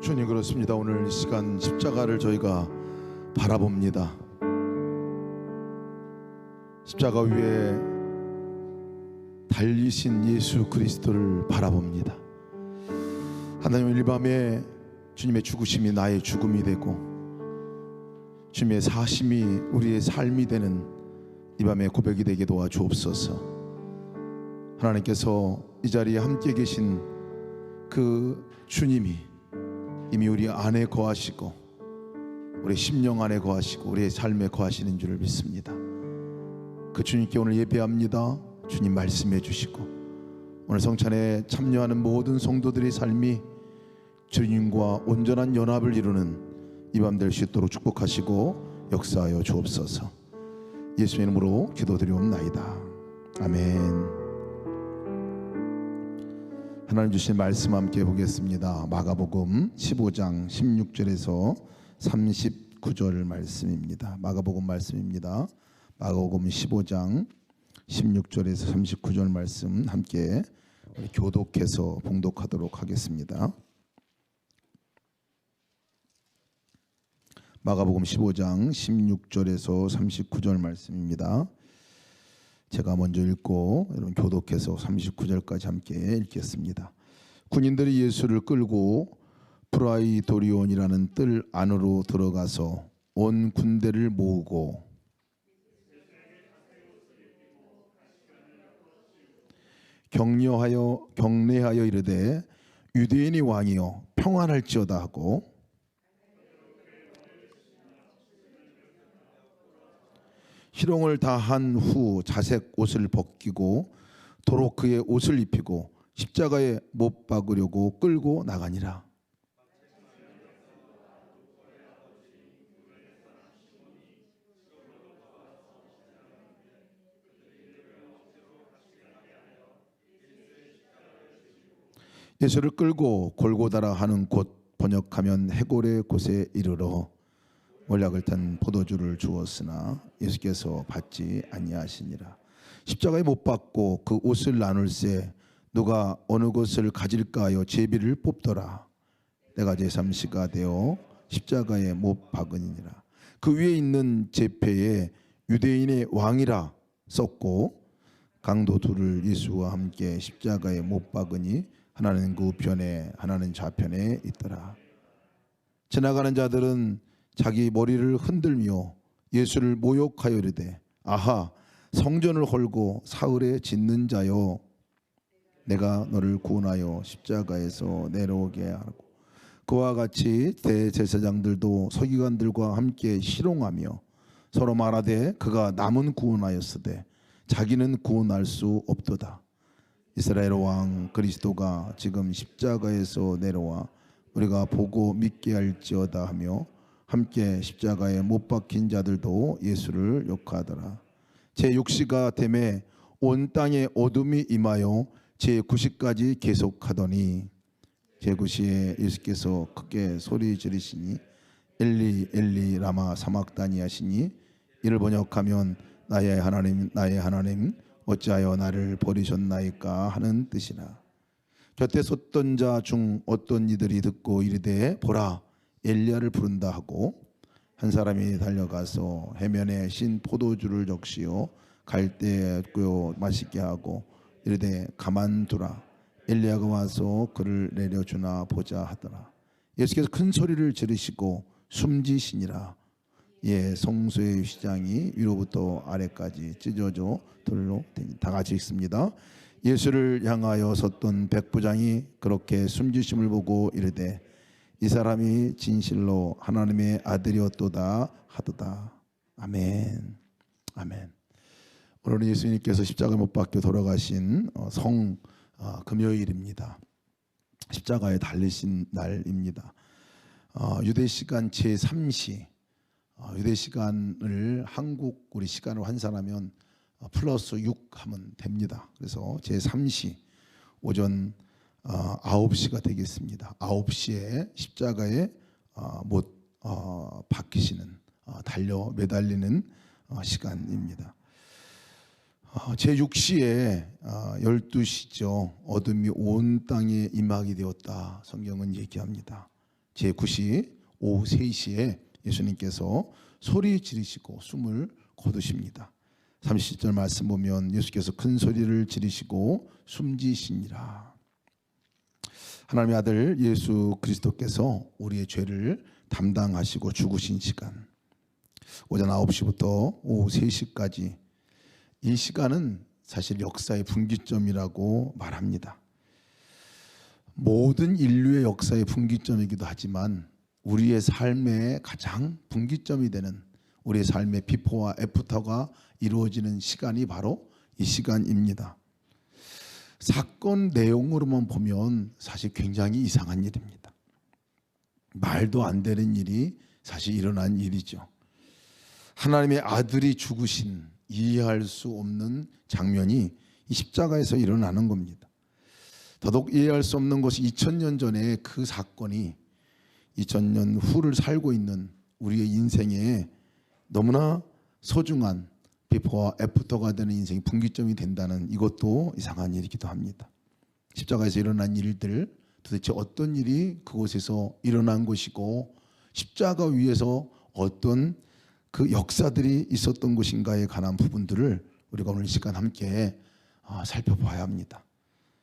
주님, 그렇습니다. 오늘 이 시간 십자가를 저희가 바라봅니다. 십자가 위에 달리신 예수 그리스도를 바라봅니다. 하나님, 이 밤에 주님의 죽으심이 나의 죽음이 되고 주님의 사심이 우리의 삶이 되는 이 밤에 고백이 되게 도와주옵소서. 하나님께서 이 자리에 함께 계신 그 주님이 이미 우리 안에 거하시고 우리 심령 안에 거하시고 우리의 삶에 거하시는 줄을 믿습니다. 그 주님께 오늘 예배합니다. 주님 말씀해 주시고 오늘 성찬에 참여하는 모든 성도들의 삶이 주님과 온전한 연합을 이루는 이 밤 될 수 있도록 축복하시고 역사하여 주옵소서. 예수의 이름으로 기도드리옵나이다. 아멘. 하나님 주신 말씀 함께 보겠습니다. 마가복음 15장 16절에서 39절 말씀입니다. 마가복음 말씀입니다. 마가복음 15장 16절에서 39절 말씀 함께 교독해서 봉독하도록 하겠습니다. 마가복음 15장 16절에서 39절 말씀입니다. 제가 먼저 읽고 여러분 교독해서 39절까지 함께 읽겠습니다. 군인들이 예수를 끌고 프라이도리온이라는 뜰 안으로 들어가서 온 군대를 모으고 경례하여 이르되 유대인이 왕이여 평안할지어다 하고 희롱을 다 한 후 자색 옷을 벗기고 도로 그의 옷을 입히고 십자가에 못 박으려고 끌고 나가니라. 예수를 끌고 골고다라 하는 곳, 번역하면 해골의 곳에 이르러 몰약을 탄 포도주를 주었으나 예수께서 받지 아니하시니라. 십자가에 못 박고 그 옷을 나눌세 누가 어느 것을 가질까 하여 제비를 뽑더라. 내가 제3시가 되어 십자가에 못 박으니라. 그 위에 있는 제패에 유대인의 왕이라 썼고 강도 둘을 예수와 함께 십자가에 못 박으니 하나는 그 우편에 하나는 좌편에 있더라. 지나가는 자들은 자기 머리를 흔들며 예수를 모욕하여 이르되 아하 성전을 헐고 사흘에 짓는 자여 내가 너를 구원하여 십자가에서 내려오게 하고 그와 같이 대제사장들도 서기관들과 함께 희롱하며 서로 말하되 그가 남은 구원하였으되 자기는 구원할 수 없도다. 이스라엘 왕 그리스도가 지금 십자가에서 내려와 우리가 보고 믿게 할지어다 하며 함께 십자가에 못 박힌 자들도 예수를 욕하더라. 제6시가 되매 온 땅에 어둠이 임하여 제9시까지 계속하더니 제9시에 예수께서 크게 소리 지르시니 엘리 엘리 라마 사막다니 하시니 이를 번역하면 나의 하나님 어찌하여 나를 버리셨나이까 하는 뜻이라. 곁에 섰던 자 중 어떤 이들이 듣고 이르되 보라 엘리야를 부른다 하고 한 사람이 달려가서 해면에 신 포도주를 적시어 갈대에 꿰어 마시게 하고 이르되 가만두라 엘리야가 와서 그를 내려주나 보자 하더라. 예수께서 큰 소리를 지르시고 숨지시니라. 예, 성소의 휘장이 위로부터 아래까지 찢어져 돌로 되니. 다 같이 읽습니다. 예수를 향하여 섰던 백부장이 그렇게 숨지심을 보고 이르되 이 사람이 진실로 하나님의 아들이었도다 하도다. 아멘. 아멘. 오늘은 예수님께서 십자가에 못 박혀 돌아가신 금요일입니다. 십자가에 달리신 날입니다. 유대 시간 제3시, 유대 시간을 한국 우리 시간으로 환산하면 플러스 6 하면 됩니다. 그래서 제3시 오전 9시가 되겠습니다. 9시에 십자가에 못 박히시는 매달리는 시간입니다. 제6시에 12시죠. 어둠이 온 땅에 임하게 되었다. 성경은 얘기합니다. 제9시 오후 3시에 예수님께서 소리 지르시고 숨을 거두십니다. 30절 말씀 보면 예수께서 큰 소리를 지르시고 숨지시니라. 하나님의 아들 예수 그리스도께서 우리의 죄를 담당하시고 죽으신 시간, 오전 9시부터 오후 3시까지, 이 시간은 사실 역사의 분기점이라고 말합니다. 모든 인류의 역사의 분기점이기도 하지만 우리의 삶의 가장 분기점이 되는, 우리의 삶의 비포와 애프터가 이루어지는 시간이 바로 이 시간입니다. 사건 내용으로만 보면 사실 굉장히 이상한 일입니다. 말도 안 되는 일이 사실 일어난 일이죠. 하나님의 아들이 죽으신, 이해할 수 없는 장면이 이 십자가에서 일어나는 겁니다. 더더욱 이해할 수 없는 것이 2000년 전에 그 사건이 2000년 후를 살고 있는 우리의 인생에 너무나 소중한 비포와 애프터가 되는 인생의 분기점이 된다는, 이것도 이상한 일이기도 합니다. 십자가에서 일어난 일들, 도대체 어떤 일이 그곳에서 일어난 것이고 십자가 위에서 어떤 그 역사들이 있었던 것인가에 관한 부분들을 우리가 오늘 이 시간 함께 살펴봐야 합니다.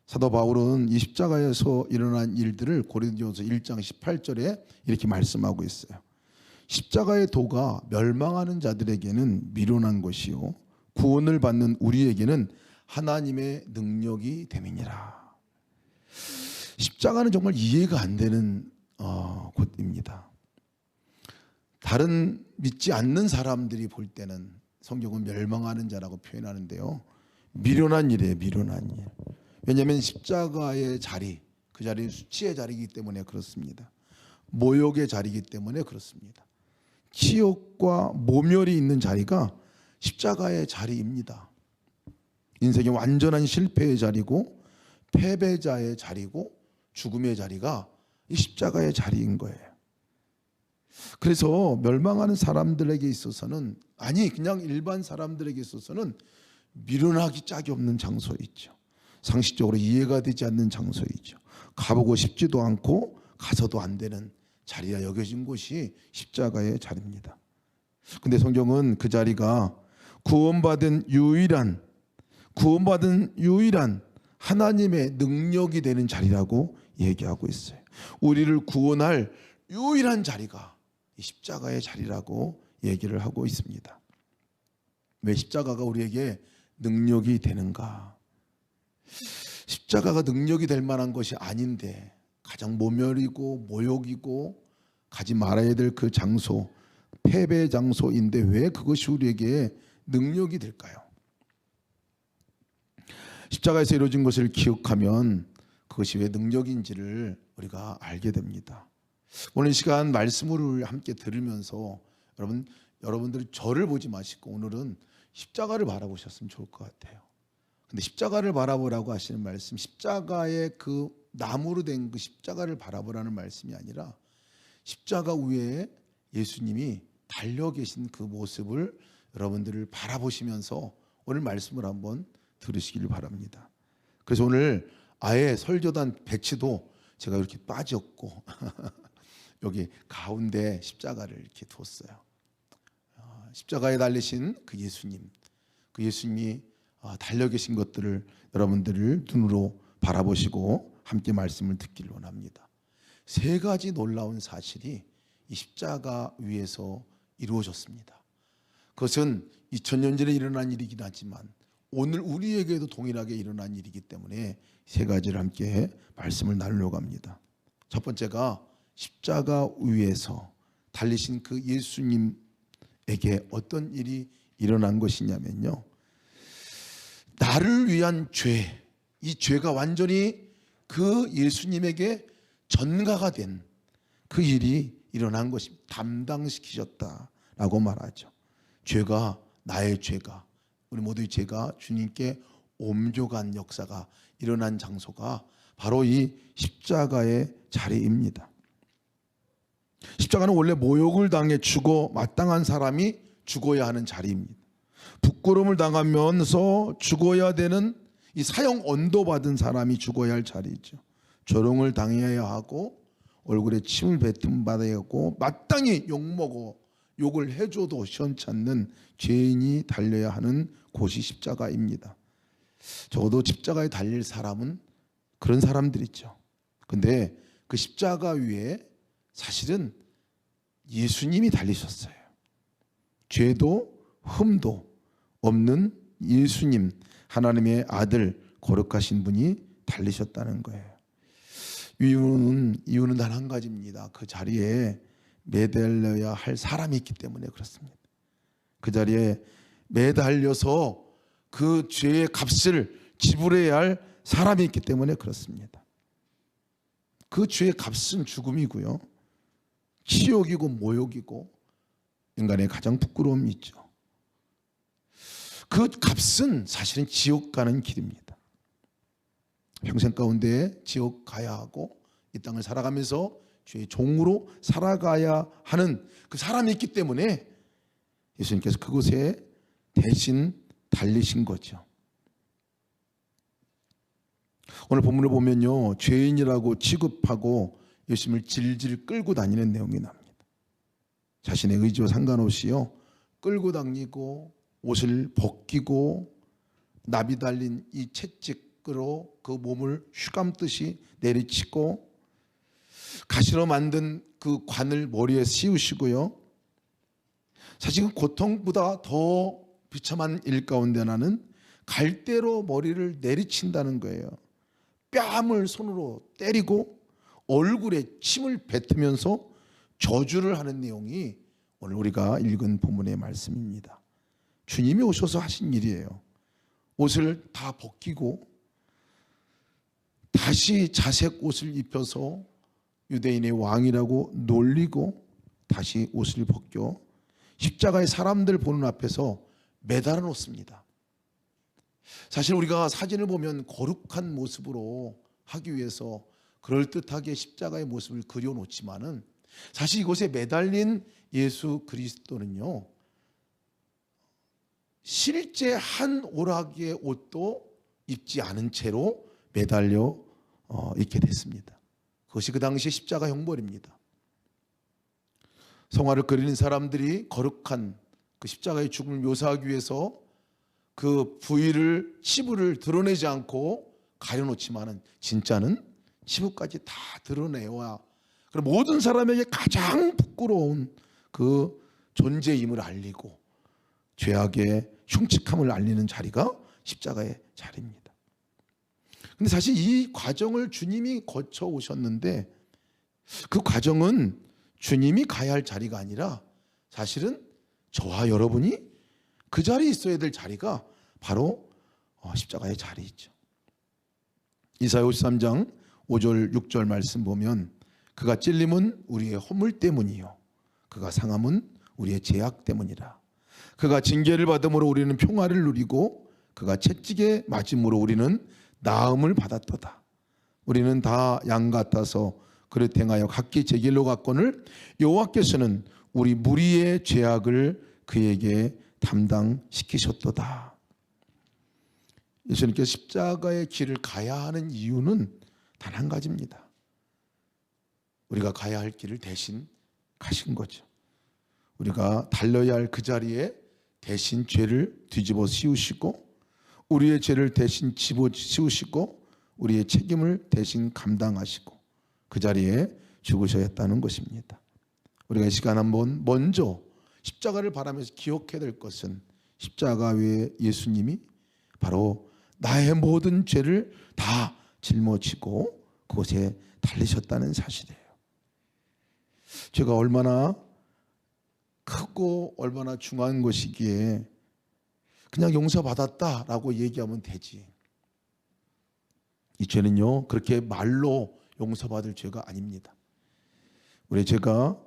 사도 바울은 이 십자가에서 일어난 일들을 고린도전서 1장 18절에 이렇게 말씀하고 있어요. 십자가의 도가 멸망하는 자들에게는 미련한 것이요 구원을 받는 우리에게는 하나님의 능력이 됨이니라. 십자가는 정말 이해가 안 되는 곳입니다. 다른 믿지 않는 사람들이 볼 때는 성경은 멸망하는 자라고 표현하는데요, 미련한 일이에요. 미련한 일. 왜냐하면 십자가의 자리, 그 자리는 수치의 자리이기 때문에 그렇습니다. 모욕의 자리이기 때문에 그렇습니다. 치욕과 모멸이 있는 자리가 십자가의 자리입니다. 인생의 완전한 실패의 자리고 패배자의 자리고 죽음의 자리가 이 십자가의 자리인 거예요. 그래서 멸망하는 사람들에게 있어서는, 아니 그냥 일반 사람들에게 있어서는 미련하기 짝이 없는 장소이죠. 상식적으로 이해가 되지 않는 장소이죠. 가보고 싶지도 않고 가서도 안 되는 자리라 여겨진 곳이 십자가의 자리입니다. 근데 성경은 그 자리가 구원받은 유일한 하나님의 능력이 되는 자리라고 얘기하고 있어요. 우리를 구원할 유일한 자리가 이 십자가의 자리라고 얘기를 하고 있습니다. 왜 십자가가 우리에게 능력이 되는가? 십자가가 능력이 될 만한 것이 아닌데 가장 모멸이고 모욕이고 가지 말아야 될 그 장소, 패배 장소인데 왜 그것이 우리에게 능력이 될까요? 십자가에서 이루어진 것을 기억하면 그것이 왜 능력인지를 우리가 알게 됩니다. 오늘 시간 말씀을 함께 들으면서 여러분들 저를 보지 마시고 오늘은 십자가를 바라보셨으면 좋을 것 같아요. 근데 십자가를 바라보라고 하시는 말씀, 십자가의 그 나무로 된 그 십자가를 바라보라는 말씀이 아니라 십자가 위에 예수님이 달려 계신 그 모습을 여러분들을 바라보시면서 오늘 말씀을 한번 들으시길 바랍니다. 그래서 오늘 아예 설교단 배치도 제가 이렇게 빠졌고 여기 가운데 십자가를 이렇게 뒀어요. 십자가에 달리신 그 예수님이 달려 계신 것들을 여러분들을 눈으로 바라보시고 함께 말씀을 듣기를 원합니다. 세 가지 놀라운 사실이 이 십자가 위에서 이루어졌습니다. 그것은 2000년 전에 일어난 일이긴 하지만 오늘 우리에게도 동일하게 일어난 일이기 때문에 세 가지를 함께 말씀을 나누려고 합니다. 첫 번째가 십자가 위에서 달리신 그 예수님에게 어떤 일이 일어난 것이냐면요, 나를 위한 죄, 이 죄가 완전히 그 예수님에게 전가가 된 그 일이 일어난 것입니다. 담당시키셨다라고 말하죠. 나의 죄가, 우리 모두의 죄가 주님께 옮겨간 역사가 일어난 장소가 바로 이 십자가의 자리입니다. 십자가는 원래 모욕을 당해 죽어 마땅한 사람이 죽어야 하는 자리입니다. 부끄러움을 당하면서 죽어야 되는 이 사형 언도 받은 사람이 죽어야 할 자리죠. 조롱을 당해야 하고 얼굴에 침을 뱉음 받아야고 마땅히 욕먹어 욕을 해줘도 시원찮는 죄인이 달려야 하는 곳이 십자가입니다. 적어도 십자가에 달릴 사람은 그런 사람들이죠. 근데 그 십자가 위에 사실은 예수님이 달리셨어요. 죄도 흠도 없는 예수님, 하나님의 아들, 거룩하신 분이 달리셨다는 거예요. 이유는 단 한 가지입니다. 그 자리에 매달려야 할 사람이 있기 때문에 그렇습니다. 그 자리에 매달려서 그 죄의 값을 지불해야 할 사람이 있기 때문에 그렇습니다. 그 죄의 값은 죽음이고요, 치욕이고 모욕이고 인간의 가장 부끄러움이 있죠. 그 값은 사실은 지옥 가는 길입니다. 평생 가운데 지옥 가야 하고 이 땅을 살아가면서 죄의 종으로 살아가야 하는 그 사람이 있기 때문에 예수님께서 그곳에 대신 달리신 거죠. 오늘 본문을 보면요, 죄인이라고 취급하고 예수님을 질질 끌고 다니는 내용이 나옵니다. 자신의 의지와 상관없이요, 끌고 다니고 옷을 벗기고 나비 달린 이 채찍으로 그 몸을 휘감듯이 내리치고 가시로 만든 그 관을 머리에 씌우시고요, 사실 고통보다 더 비참한 일 가운데 하나는 갈대로 머리를 내리친다는 거예요. 뺨을 손으로 때리고 얼굴에 침을 뱉으면서 저주를 하는 내용이 오늘 우리가 읽은 본문의 말씀입니다. 주님이 오셔서 하신 일이에요. 옷을 다 벗기고 다시 자색 옷을 입혀서 유대인의 왕이라고 놀리고 다시 옷을 벗겨 십자가의 사람들 보는 앞에서 매달아 놓습니다. 사실 우리가 사진을 보면 거룩한 모습으로 하기 위해서 그럴듯하게 십자가의 모습을 그려놓지만은 사실 이곳에 매달린 예수 그리스도는요, 실제 한 오락의 옷도 입지 않은 채로 매달려 있게 됐습니다. 그것이 그 당시 십자가 형벌입니다. 성화를 그리는 사람들이 거룩한 그 십자가의 죽음을 묘사하기 위해서 그 부위를, 치부를 드러내지 않고 가려놓지만은 진짜는 치부까지 다 드러내야 그럼 모든 사람에게 가장 부끄러운 그 존재임을 알리고 죄악의 흉측함을 알리는 자리가 십자가의 자리입니다. 근데 사실 이 과정을 주님이 거쳐 오셨는데 그 과정은 주님이 가야 할 자리가 아니라 사실은 저와 여러분이 그 자리에 있어야 될 자리가 바로 십자가의 자리이죠. 이사야 53장 5절 6절 말씀 보면 그가 찔림은 우리의 허물 때문이요 그가 상함은 우리의 죄악 때문이라. 그가 징계를 받음으로 우리는 평화를 누리고 그가 채찍에 맞음으로 우리는 나음을 받았도다. 우리는 다 양 같아서 그릇 행하여 각기 제 길로 갔거늘 여호와께서는 우리 무리의 죄악을 그에게 담당시키셨도다. 예수님께서 십자가의 길을 가야 하는 이유는 단 한 가지입니다. 우리가 가야 할 길을 대신 가신 거죠. 우리가 달려야 할 그 자리에 대신 죄를 뒤집어 씌우시고 우리의 죄를 대신 집어 씌우시고 우리의 책임을 대신 감당하시고 그 자리에 죽으셔야 했다는 것입니다. 우리가 이 시간 한번 먼저 십자가를 바라면서 기억해야 될 것은 십자가 위에 예수님이 바로 나의 모든 죄를 다 짊어지고 그곳에 달리셨다는 사실이에요. 죄가 얼마나 크고 얼마나 중요한 것이기에 그냥 용서받았다라고 얘기하면 되지. 이 죄는요 그렇게 말로 용서받을 죄가 아닙니다. 우리의 죄가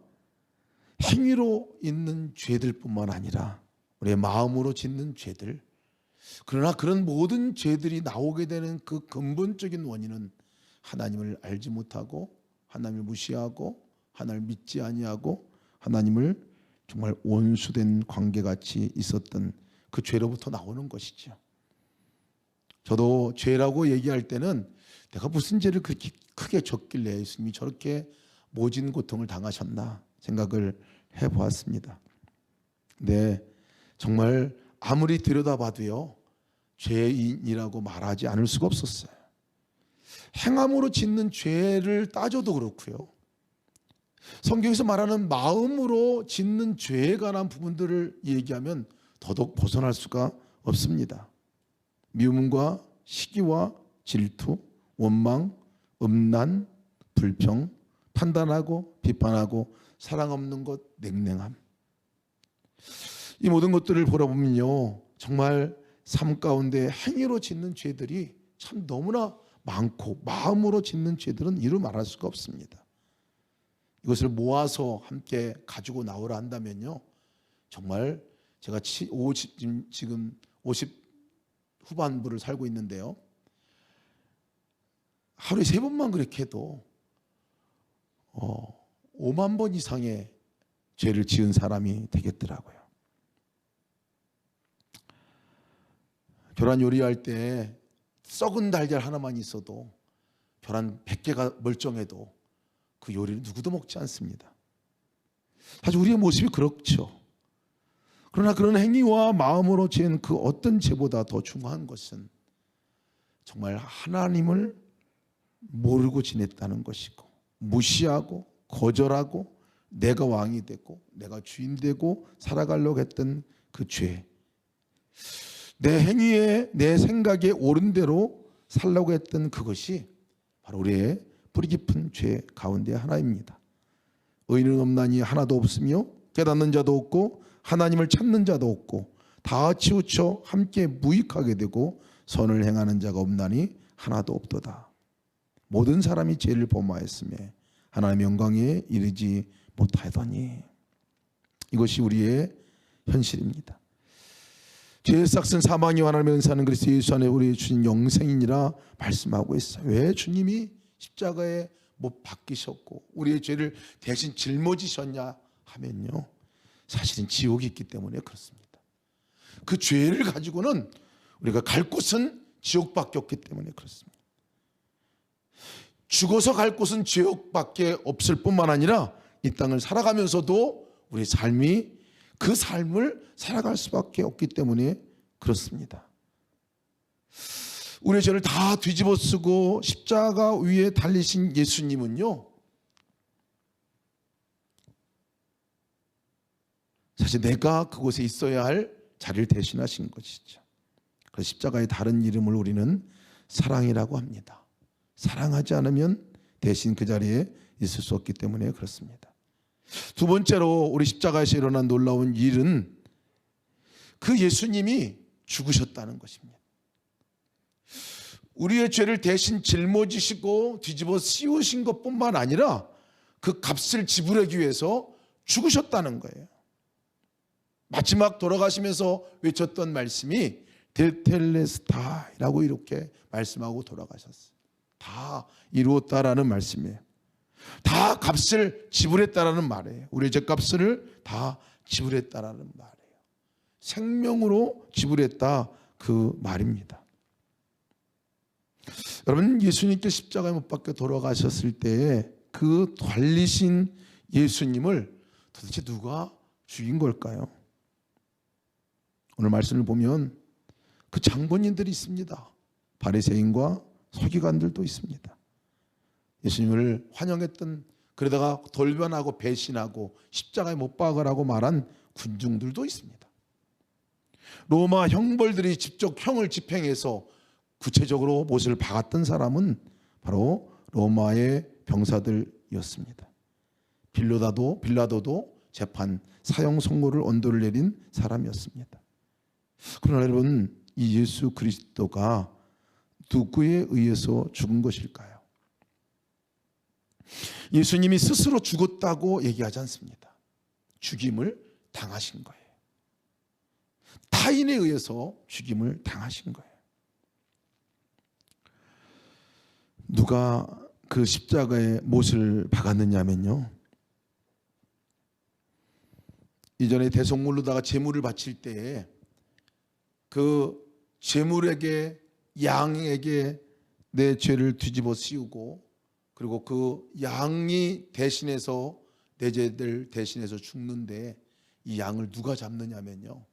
행위로 있는 죄들뿐만 아니라 우리의 마음으로 짓는 죄들, 그러나 그런 모든 죄들이 나오게 되는 그 근본적인 원인은 하나님을 알지 못하고 하나님을 무시하고 하나님을 믿지 아니하고 하나님을 정말 원수된 관계같이 있었던 그 죄로부터 나오는 것이죠. 저도 죄라고 얘기할 때는 내가 무슨 죄를 그렇게 크게 졌길래 예수님이 저렇게 모진 고통을 당하셨나 생각을 해보았습니다. 네, 정말 아무리 들여다봐도요 죄인이라고 말하지 않을 수가 없었어요. 행함으로 짓는 죄를 따져도 그렇고요, 성경에서 말하는 마음으로 짓는 죄에 관한 부분들을 얘기하면 더더욱 벗어날 수가 없습니다. 미움과 시기와 질투, 원망, 음란, 불평, 판단하고 비판하고 사랑 없는 것, 냉랭함. 이 모든 것들을 보러보면요 정말 삶 가운데 행위로 짓는 죄들이 참 너무나 많고, 마음으로 짓는 죄들은 이루 말할 수가 없습니다. 이것을 모아서 함께 가지고 나오라 한다면요 정말 제가 지금 50 후반부를 살고 있는데요, 하루에 3번만 그렇게 해도 5만 번 이상의 죄를 지은 사람이 되겠더라고요. 계란 요리할 때 썩은 달걀 하나만 있어도, 계란 100개가 멀쩡해도 그 요리를 누구도 먹지 않습니다. 사실 우리의 모습이 그렇죠. 그러나 그런 행위와 마음으로 지은 그 어떤 죄보다 더 중요한 것은 정말 하나님을 모르고 지냈다는 것이고, 무시하고 거절하고 내가 왕이 되고 내가 주인 되고 살아가려고 했던 그 죄, 내 행위에 내 생각에 옳은 대로 살려고 했던 그것이 바로 우리의 뿌리 깊은 죄 가운데 하나입니다. 의인은 없나니 하나도 없으며 깨닫는 자도 없고 하나님을 찾는 자도 없고 다 치우쳐 함께 무익하게 되고 선을 행하는 자가 없나니 하나도 없도다. 모든 사람이 죄를 범하였으며 하나님의 영광에 이르지 못하더니. 이것이 우리의 현실입니다. 죄의 싹은 사망이 하나님의 은사는 그리스도 예수 안에 우리 주신 영생이니라 말씀하고 있어요. 왜 주님이 십자가에 못 박히셨고 우리의 죄를 대신 짊어지셨냐 하면요, 사실은 지옥이 있기 때문에 그렇습니다. 그 죄를 가지고는 우리가 갈 곳은 지옥밖에 없기 때문에 그렇습니다. 죽어서 갈 곳은 지옥밖에 없을 뿐만 아니라 이 땅을 살아가면서도 우리 삶이 그 삶을 살아갈 수밖에 없기 때문에 그렇습니다. 우리의 죄를 다 뒤집어 쓰고 십자가 위에 달리신 예수님은요, 사실 내가 그곳에 있어야 할 자리를 대신하신 것이죠. 그래서 십자가의 다른 이름을 우리는 사랑이라고 합니다. 사랑하지 않으면 대신 그 자리에 있을 수 없기 때문에 그렇습니다. 두 번째로 우리 십자가에서 일어난 놀라운 일은 그 예수님이 죽으셨다는 것입니다. 우리의 죄를 대신 짊어지시고 뒤집어 씌우신 것뿐만 아니라 그 값을 지불하기 위해서 죽으셨다는 거예요. 마지막 돌아가시면서 외쳤던 말씀이 텔텔레스타이라고 이렇게 말씀하고 돌아가셨어요. 다 이루었다라는 말씀이에요. 다 값을 지불했다라는 말이에요. 우리의 죄값을 다 지불했다라는 말이에요. 생명으로 지불했다 그 말입니다. 여러분, 예수님께 십자가에 못 박혀 돌아가셨을 때에 그 달리신 예수님을 도대체 누가 죽인 걸까요? 오늘 말씀을 보면 그 장본인들이 있습니다. 바리새인과 서기관들도 있습니다. 예수님을 환영했던, 그러다가 돌변하고 배신하고 십자가에 못 박으라고 말한 군중들도 있습니다. 로마 형벌들이 직접 형을 집행해서 구체적으로 못을 박았던 사람은 바로 로마의 병사들이었습니다. 빌라도도 재판 사형 선고를 언도를 내린 사람이었습니다. 그러나 여러분, 이 예수 그리스도가 누구에 의해서 죽은 것일까요? 예수님이 스스로 죽었다고 얘기하지 않습니다. 죽임을 당하신 거예요. 타인에 의해서 죽임을 당하신 거예요. 누가 그 십자가에 못을 박았느냐면요, 이전에 대속물로다가 제물을 바칠 때에 그 제물에게, 양에게 내 죄를 뒤집어 씌우고 그리고 그 양이 대신해서 내 죄들 대신해서 죽는데 이 양을 누가 잡느냐면요,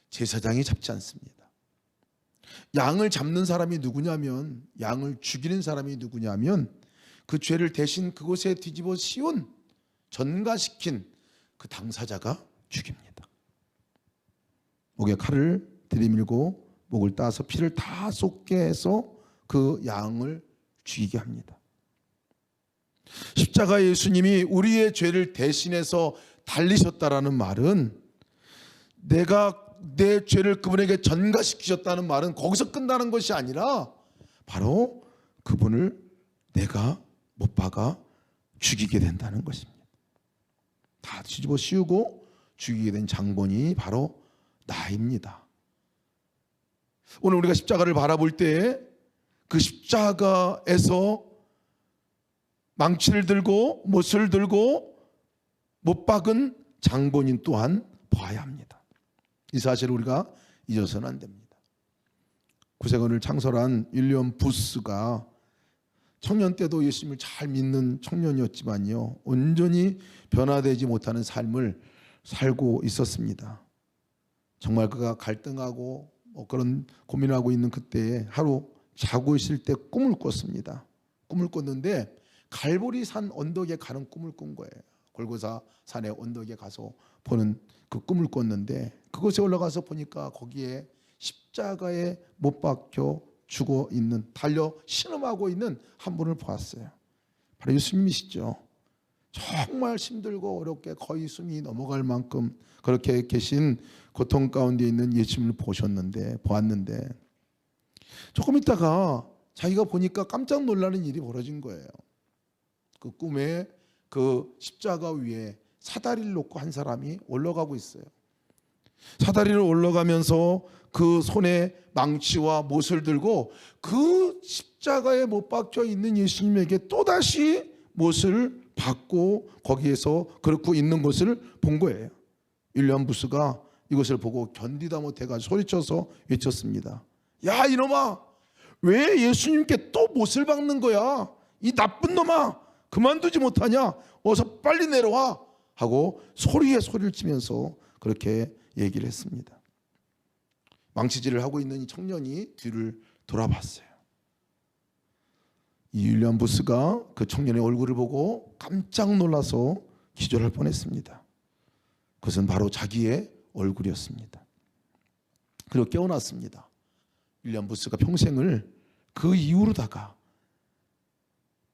제사장이 잡지 않습니다. 양을 잡는 사람이 누구냐면, 양을 죽이는 사람이 누구냐면 그 죄를 대신 그곳에 뒤집어 씌운, 전가시킨 그 당사자가 죽입니다. 목에 칼을 들이밀고 목을 따서 피를 다 쏟게 해서 그 양을 죽이게 합니다. 십자가 예수님이 우리의 죄를 대신해서 달리셨다라는 말은, 내가 내 죄를 그분에게 전가시키셨다는 말은 거기서 끝나는 것이 아니라 바로 그분을 내가 못 박아 죽이게 된다는 것입니다. 다 뒤집어 씌우고 죽이게 된 장본인이 바로 나입니다. 오늘 우리가 십자가를 바라볼 때 그 십자가에서 망치를 들고 못을 들고 못 박은 장본인 또한 봐야 합니다. 이 사실을 우리가 잊어서는 안 됩니다. 구세군을 창설한 윌리엄 부스가 청년 때도 예수님을 잘 믿는 청년이었지만요, 온전히 변화되지 못하는 삶을 살고 있었습니다. 정말 그가 갈등하고 그런 고민하고 있는 그때에 하루 자고 있을 때 꿈을 꿨습니다. 꿈을 꿨는데 갈보리 산 언덕에 가는 꿈을 꾼 거예요. 골고사 산의 언덕에 가서 보는 그 꿈을 꿨는데, 그곳에 올라가서 보니까 거기에 십자가에 못 박혀 죽어 있는, 달려 신음하고 있는 한 분을 보았어요. 바로 예수님이시죠. 정말 힘들고 어렵게 거의 숨이 넘어갈 만큼 그렇게 계신 고통 가운데 있는 예수님을 보았는데 조금 있다가 자기가 보니까 깜짝 놀라는 일이 벌어진 거예요. 그 꿈에 그 십자가 위에 사다리를 놓고 한 사람이 올라가고 있어요. 사다리를 올라가면서 그 손에 망치와 못을 들고 그 십자가에 못 박혀 있는 예수님에게 또다시 못을 받고 거기에서 그렇고 있는 것을 본 거예요. 윌리엄 부스가 이것을 보고 견디다 못해가지고 소리쳐서 외쳤습니다. 야, 이놈아, 왜 예수님께 또 못을 박는 거야? 이 나쁜 놈아, 그만두지 못하냐? 어서 빨리 내려와 하고 소리에 소리를 치면서 그렇게 얘기를 했습니다. 망치질을 하고 있는 이 청년이 뒤를 돌아봤어요. 이 윌리엄 부스가 그 청년의 얼굴을 보고 깜짝 놀라서 기절할 뻔했습니다. 그것은 바로 자기의 얼굴이었습니다. 그리고 깨어났습니다. 윌리엄 부스가 평생을 그 이후로다가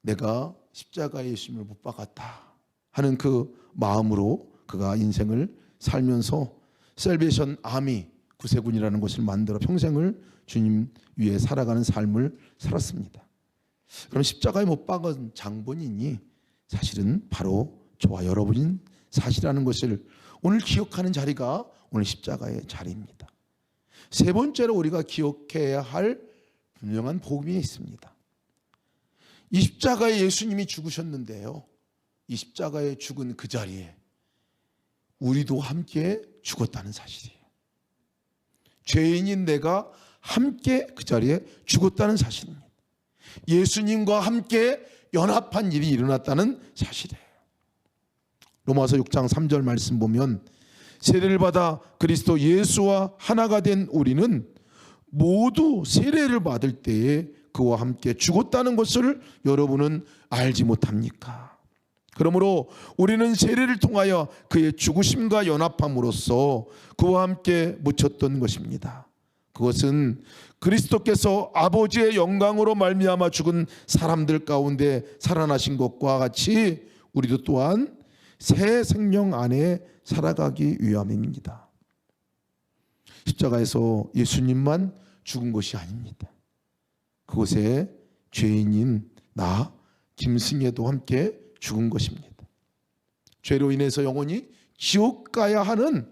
내가 십자가에 예수님을 못 박았다 하는 그 마음으로 그가 인생을 살면서 셀베이션 아미, 구세군이라는 것을 만들어 평생을 주님 위에 살아가는 삶을 살았습니다. 그럼 십자가에 못 박은 장본인이 사실은 바로 저와 여러분인 사실이라는 것을 오늘 기억하는 자리가 오늘 십자가의 자리입니다. 세 번째로 우리가 기억해야 할 분명한 복음이 있습니다. 이 십자가에 예수님이 죽으셨는데요, 이 십자가에 죽은 그 자리에 우리도 함께 죽었다는 사실이에요. 죄인인 내가 함께 그 자리에 죽었다는 사실입니다. 예수님과 함께 연합한 일이 일어났다는 사실이에요. 로마서 6장 3절 말씀 보면, 세례를 받아 그리스도 예수와 하나가 된 우리는 모두 세례를 받을 때에 그와 함께 죽었다는 것을 여러분은 알지 못합니까? 그러므로 우리는 세례를 통하여 그의 죽으심과 연합함으로써 그와 함께 묻혔던 것입니다. 그것은 그리스도께서 아버지의 영광으로 말미암아 죽은 사람들 가운데 살아나신 것과 같이 우리도 또한 새 생명 안에 살아가기 위함입니다. 십자가에서 예수님만 죽은 것이 아닙니다. 그곳에 죄인인 나 김승혜도 함께 죽은 것입니다. 죄로 인해서 영원히 지옥 가야 하는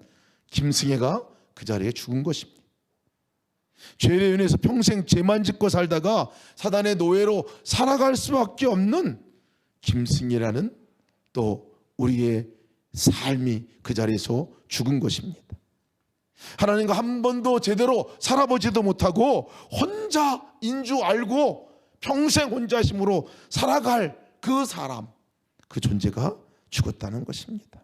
김승혜가 그 자리에 죽은 것입니다. 죄로 인해서 평생 죄만 짓고 살다가 사단의 노예로 살아갈 수밖에 없는 김승혜라는 또 우리의 삶이 그 자리에서 죽은 것입니다. 하나님과 한 번도 제대로 살아보지도 못하고 혼자인 줄 알고 평생 혼자심으로 살아갈 그 사람, 그 존재가 죽었다는 것입니다.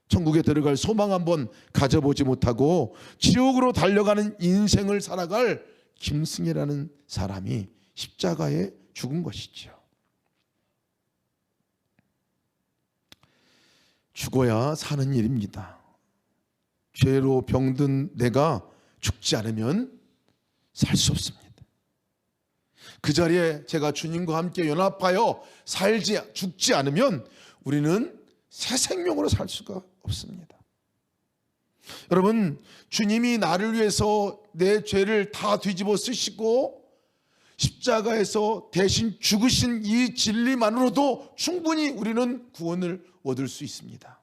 천국에 들어갈 소망 한번 가져보지 못하고 지옥으로 달려가는 인생을 살아갈 김승희라는 사람이 십자가에 죽은 것이죠. 죽어야 사는 일입니다. 죄로 병든 내가 죽지 않으면 살 수 없습니다. 그 자리에 제가 주님과 함께 연합하여 죽지 않으면 우리는 새 생명으로 살 수가 없습니다. 여러분, 주님이 나를 위해서 내 죄를 다 뒤집어 쓰시고 십자가에서 대신 죽으신 이 진리만으로도 충분히 우리는 구원을 얻을 수 있습니다.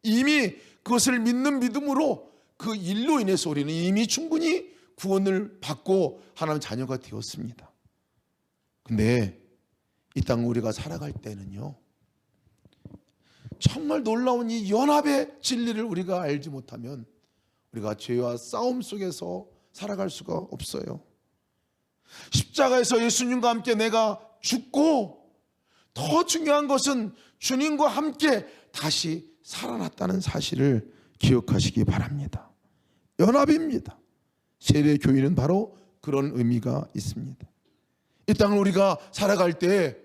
이미 그것을 믿는 믿음으로 그 일로 인해서 우리는 이미 충분히 구원을 받고 하나님 자녀가 되었습니다. 근데 이 땅 우리가 살아갈 때는요, 정말 놀라운 이 연합의 진리를 우리가 알지 못하면 우리가 죄와 싸움 속에서 살아갈 수가 없어요. 십자가에서 예수님과 함께 내가 죽고 더 중요한 것은 주님과 함께 다시 살아났다는 사실을 기억하시기 바랍니다. 연합입니다. 세례교회는 바로 그런 의미가 있습니다. 이 땅을 우리가 살아갈 때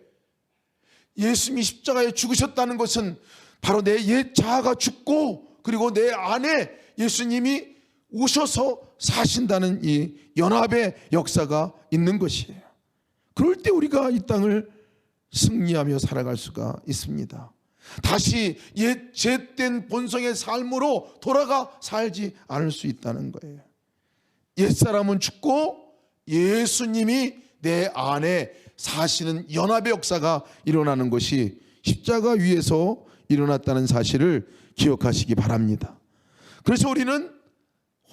예수님이 십자가에 죽으셨다는 것은 바로 내 옛 자아가 죽고 그리고 내 안에 예수님이 오셔서 사신다는 이 연합의 역사가 있는 것이에요. 그럴 때 우리가 이 땅을 승리하며 살아갈 수가 있습니다. 다시 옛 죄된 본성의 삶으로 돌아가 살지 않을 수 있다는 거예요. 옛사람은 죽고 예수님이 내 안에 사시는 연합의 역사가 일어나는 것이 십자가 위에서 일어났다는 사실을 기억하시기 바랍니다. 그래서 우리는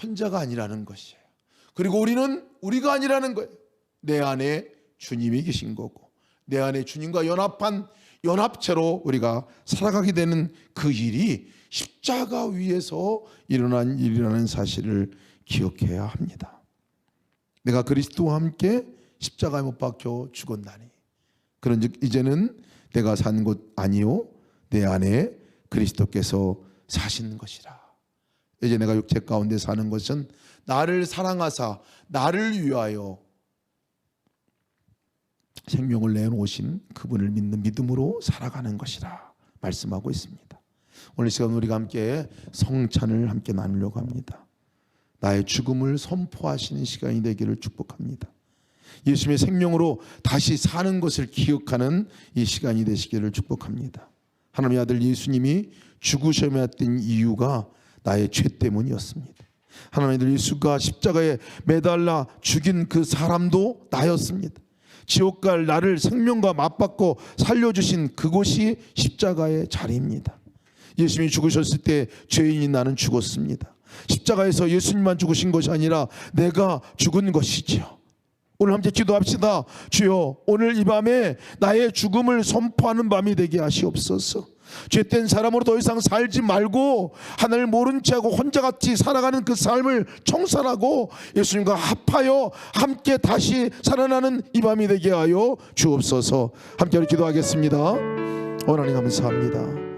혼자가 아니라는 것이에요. 그리고 우리는 우리가 아니라는 거예요. 내 안에 주님이 계신 거고 내 안에 주님과 연합한 연합체로 우리가 살아가게 되는 그 일이 십자가 위에서 일어난 일이라는 사실을 기억해야 합니다. 내가 그리스도와 함께 십자가에 못 박혀 죽었나니 그런즉 이제는 내가 산 것 아니요 내 안에 그리스도께서 사시는 것이라. 이제 내가 육체 가운데 사는 것은 나를 사랑하사 나를 위하여 생명을 내놓으신 그분을 믿는 믿음으로 살아가는 것이라 말씀하고 있습니다. 오늘 시간 우리가 함께 성찬을 함께 나누려고 합니다. 나의 죽음을 선포하시는 시간이 되기를 축복합니다. 예수님의 생명으로 다시 사는 것을 기억하는 이 시간이 되시기를 축복합니다. 하나님의 아들 예수님이 죽으셔야 했던 이유가 나의 죄 때문이었습니다. 하나님의 아들 예수가 십자가에 매달라 죽인 그 사람도 나였습니다. 지옥 갈 나를 생명과 맞받고 살려주신 그곳이 십자가의 자리입니다. 예수님이 죽으셨을 때 죄인인 나는 죽었습니다. 십자가에서 예수님만 죽으신 것이 아니라 내가 죽은 것이지요. 오늘 함께 기도합시다. 주여, 오늘 이 밤에 나의 죽음을 선포하는 밤이 되게 하시옵소서. 죄된 사람으로 더 이상 살지 말고 하나님을 모른 채하고 혼자같이 살아가는 그 삶을 청산하고 예수님과 합하여 함께 다시 살아나는 이 밤이 되게 하여 주옵소서. 함께 기도하겠습니다. 하나님 감사합니다.